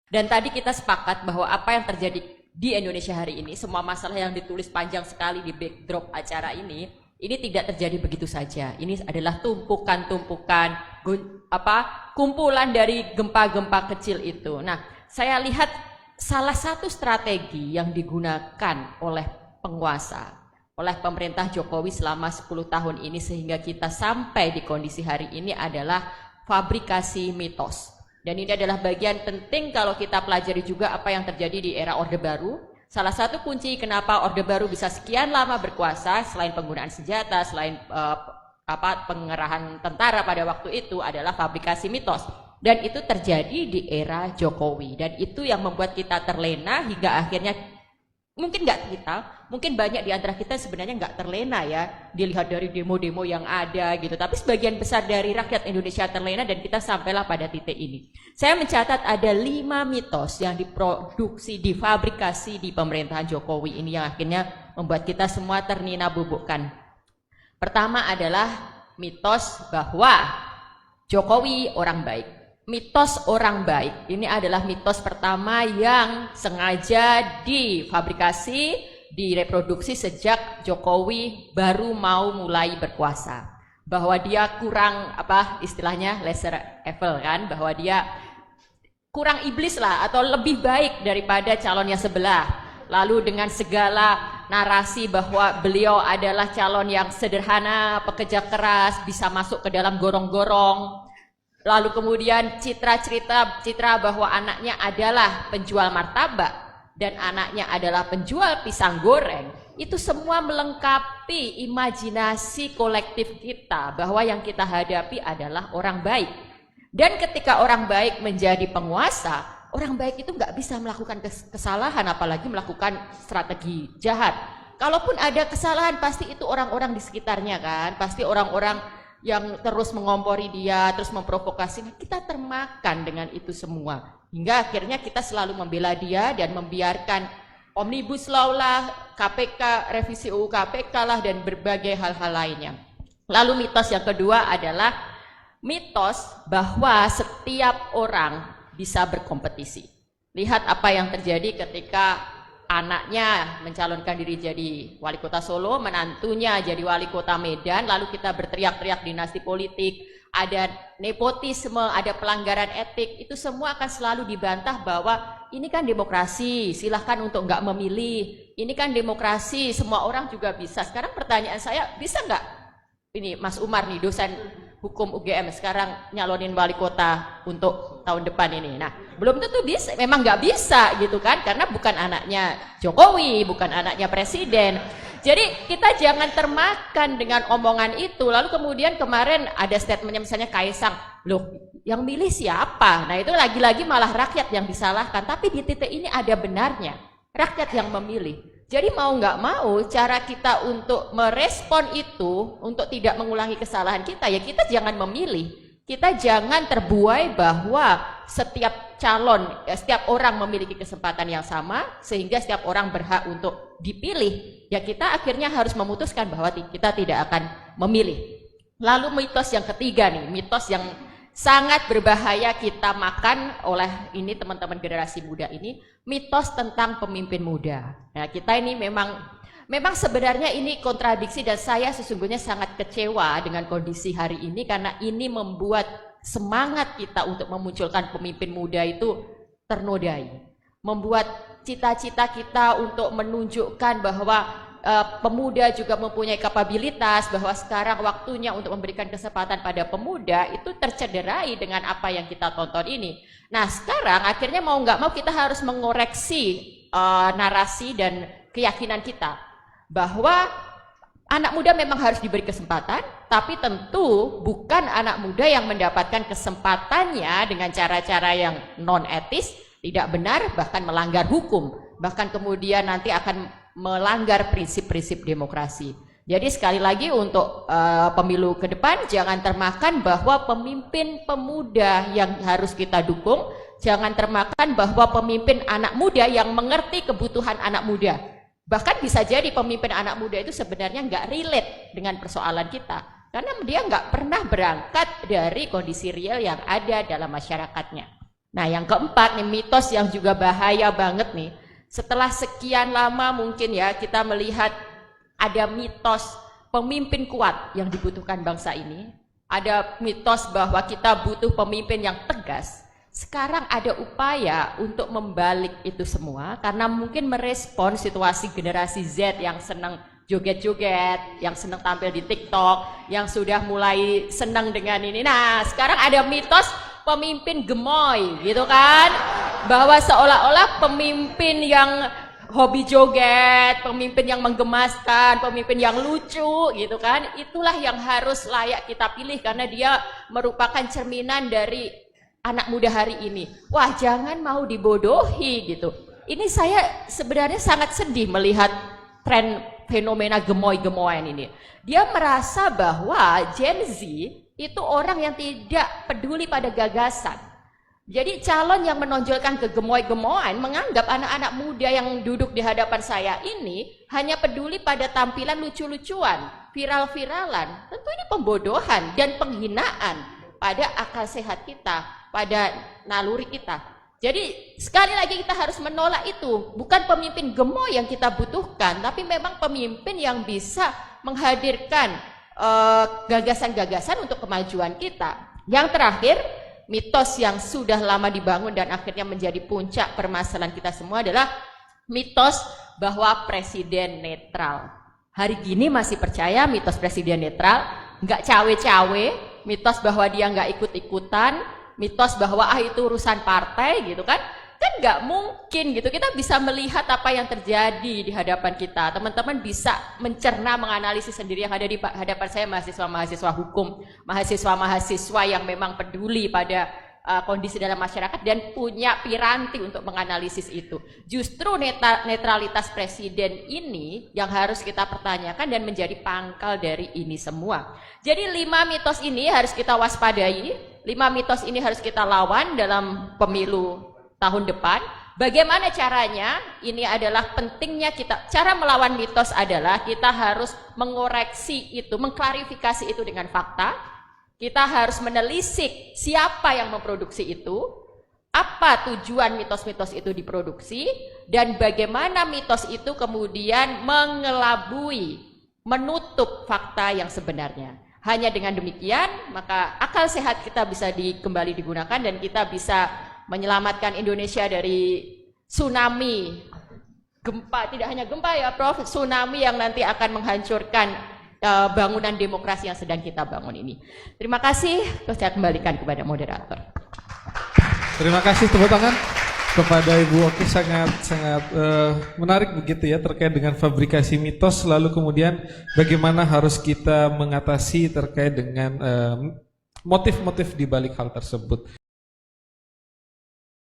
Dan tadi kita sepakat bahwa apa yang terjadi di Indonesia hari ini, semua masalah yang ditulis panjang sekali di backdrop acara ini tidak terjadi begitu saja. Ini adalah tumpukan-tumpukan kumpulan dari gempa-gempa kecil itu. Nah, saya lihat salah satu strategi yang digunakan oleh penguasa, oleh pemerintah Jokowi selama 10 tahun ini sehingga kita sampai di kondisi hari ini adalah fabrikasi mitos. Dan ini adalah bagian penting kalau kita pelajari juga apa yang terjadi di era Orde Baru. Salah satu kunci kenapa Orde Baru bisa sekian lama berkuasa selain penggunaan senjata, selain pengerahan tentara pada waktu itu adalah fabrikasi mitos. Dan itu terjadi di era Jokowi. Dan itu yang membuat kita terlena hingga akhirnya mungkin banyak di antara kita sebenarnya nggak terlena ya, dilihat dari demo-demo yang ada gitu. Tapi sebagian besar dari rakyat Indonesia terlena dan kita sampailah pada titik ini. Saya mencatat ada 5 mitos yang diproduksi, difabrikasi di pemerintahan Jokowi ini yang akhirnya membuat kita semua ternina bubukkan. Pertama adalah mitos bahwa Jokowi orang baik. Mitos orang baik, ini adalah mitos pertama yang sengaja difabrikasi, direproduksi sejak Jokowi baru mau mulai berkuasa. Bahwa dia kurang, istilahnya lesser evil kan, bahwa dia kurang iblis lah, atau lebih baik daripada calonnya sebelah. Lalu dengan segala narasi bahwa beliau adalah calon yang sederhana, pekerja keras, bisa masuk ke dalam gorong-gorong. Lalu kemudian citra bahwa anaknya adalah penjual martabak dan anaknya adalah penjual pisang goreng. Itu semua melengkapi imajinasi kolektif kita bahwa yang kita hadapi adalah orang baik. Dan ketika orang baik menjadi penguasa, orang baik itu nggak bisa melakukan kesalahan, apalagi melakukan strategi jahat. Kalaupun ada kesalahan, pasti itu orang-orang di sekitarnya kan, pasti orang-orang yang terus mengompori dia, terus memprovokasi. Kita termakan dengan itu semua. Hingga akhirnya kita selalu membela dia dan membiarkan Omnibus Law lah, KPK, revisi UU KPK lah, dan berbagai hal-hal lainnya. Lalu mitos yang kedua adalah mitos bahwa setiap orang bisa berkompetisi. Lihat apa yang terjadi ketika anaknya mencalonkan diri jadi wali kota Solo, menantunya jadi wali kota Medan, lalu kita berteriak-teriak dinasti politik, ada nepotisme, ada pelanggaran etik, itu semua akan selalu dibantah bahwa ini kan demokrasi, silahkan untuk nggak memilih, ini kan demokrasi, semua orang juga bisa. Sekarang pertanyaan saya, bisa nggak ini Mas Umar nih, dosen hukum UGM sekarang nyalonin wali kota untuk tahun depan ini? Nah, belum tentu bisa, memang nggak bisa gitu kan, karena bukan anaknya Jokowi, bukan anaknya presiden. Jadi kita jangan termakan dengan omongan itu. Lalu kemudian kemarin ada statementnya misalnya Kaisang, loh yang milih siapa? Nah itu lagi-lagi malah rakyat yang disalahkan. Tapi di titik ini ada benarnya, rakyat yang memilih. Jadi mau nggak mau cara kita untuk merespon itu, untuk tidak mengulangi kesalahan kita, ya kita jangan memilih. Kita jangan terbuai bahwa setiap calon, setiap orang memiliki kesempatan yang sama, sehingga setiap orang berhak untuk dipilih. Ya kita akhirnya harus memutuskan bahwa kita tidak akan memilih. Lalu mitos yang ketiga nih, mitos yang sangat berbahaya kita makan oleh ini teman-teman generasi muda ini, mitos tentang pemimpin muda. Nah kita ini memang sebenarnya ini kontradiksi dan saya sesungguhnya sangat kecewa dengan kondisi hari ini karena ini membuat semangat kita untuk memunculkan pemimpin muda itu ternodai. Membuat cita-cita kita untuk menunjukkan bahwa pemuda juga mempunyai kapabilitas, bahwa sekarang waktunya untuk memberikan kesempatan pada pemuda itu tercederai dengan apa yang kita tonton ini. Nah sekarang akhirnya mau nggak mau kita harus mengoreksi narasi dan keyakinan kita bahwa anak muda memang harus diberi kesempatan, tapi tentu bukan anak muda yang mendapatkan kesempatannya dengan cara-cara yang non etis, tidak benar, bahkan melanggar hukum, bahkan kemudian nanti akan melanggar prinsip-prinsip demokrasi. Jadi sekali lagi untuk pemilu ke depan jangan termakan bahwa pemimpin pemuda yang harus kita dukung, jangan termakan bahwa pemimpin anak muda yang mengerti kebutuhan anak muda. Bahkan bisa jadi pemimpin anak muda itu sebenarnya nggak relate dengan persoalan kita, karena dia nggak pernah berangkat dari kondisi real yang ada dalam masyarakatnya. Nah, yang keempat nih, mitos yang juga bahaya banget nih. Setelah sekian lama mungkin ya kita melihat ada mitos pemimpin kuat yang dibutuhkan bangsa ini. Ada mitos bahwa kita butuh pemimpin yang tegas. Sekarang ada upaya untuk membalik itu semua karena mungkin merespon situasi generasi Z yang senang joget-joget, yang senang tampil di TikTok, yang sudah mulai senang dengan ini. Nah, sekarang ada mitos pemimpin gemoy gitu kan, bahwa seolah-olah pemimpin yang hobi joget, pemimpin yang menggemaskan, pemimpin yang lucu gitu kan, itulah yang harus layak kita pilih karena dia merupakan cerminan dari anak muda hari ini. Wah, jangan mau dibodohi gitu. Ini saya sebenarnya sangat sedih melihat tren fenomena gemoy-gemoyan ini. Dia merasa bahwa Gen Z itu orang yang tidak peduli pada gagasan. Jadi calon yang menonjolkan kegemoy-gemoyan menganggap anak-anak muda yang duduk di hadapan saya ini hanya peduli pada tampilan lucu-lucuan, viral-viralan. Tentu ini pembodohan dan penghinaan pada akal sehat kita, pada naluri kita. Jadi sekali lagi kita harus menolak itu. Bukan pemimpin gemoy yang kita butuhkan, tapi memang pemimpin yang bisa menghadirkan gagasan-gagasan untuk kemajuan kita. Yang terakhir, mitos yang sudah lama dibangun dan akhirnya menjadi puncak permasalahan kita semua adalah mitos bahwa presiden netral. Hari gini masih percaya mitos presiden netral, nggak cawe-cawe, mitos bahwa dia nggak ikut-ikutan, mitos bahwa itu urusan partai gitu kan nggak mungkin gitu. Kita bisa melihat apa yang terjadi di hadapan kita. Teman-teman bisa mencerna, menganalisis sendiri. Yang ada di hadapan saya mahasiswa-mahasiswa hukum, mahasiswa-mahasiswa yang memang peduli pada kondisi dalam masyarakat dan punya piranti untuk menganalisis itu. Justru netralitas presiden ini yang harus kita pertanyakan dan menjadi pangkal dari ini semua. Jadi 5 mitos ini harus kita waspadai, 5 mitos ini harus kita lawan dalam pemilu tahun depan. Bagaimana caranya? Ini adalah pentingnya kita. Cara melawan mitos adalah kita harus mengoreksi itu, mengklarifikasi itu dengan fakta. Kita harus menelisik siapa yang memproduksi itu, apa tujuan mitos-mitos itu diproduksi, dan bagaimana mitos itu kemudian mengelabui, menutup fakta yang sebenarnya. Hanya dengan demikian, maka akal sehat kita bisa kembali digunakan dan kita bisa menyelamatkan Indonesia dari tsunami gempa, tidak hanya gempa ya Prof, tsunami yang nanti akan menghancurkan bangunan demokrasi yang sedang kita bangun ini. Terima kasih, saya kembalikan kepada moderator. Terima kasih, tepuk tangan kepada Ibu Oki, sangat menarik begitu ya terkait dengan fabrikasi mitos, lalu kemudian bagaimana harus kita mengatasi terkait dengan motif-motif di balik hal tersebut.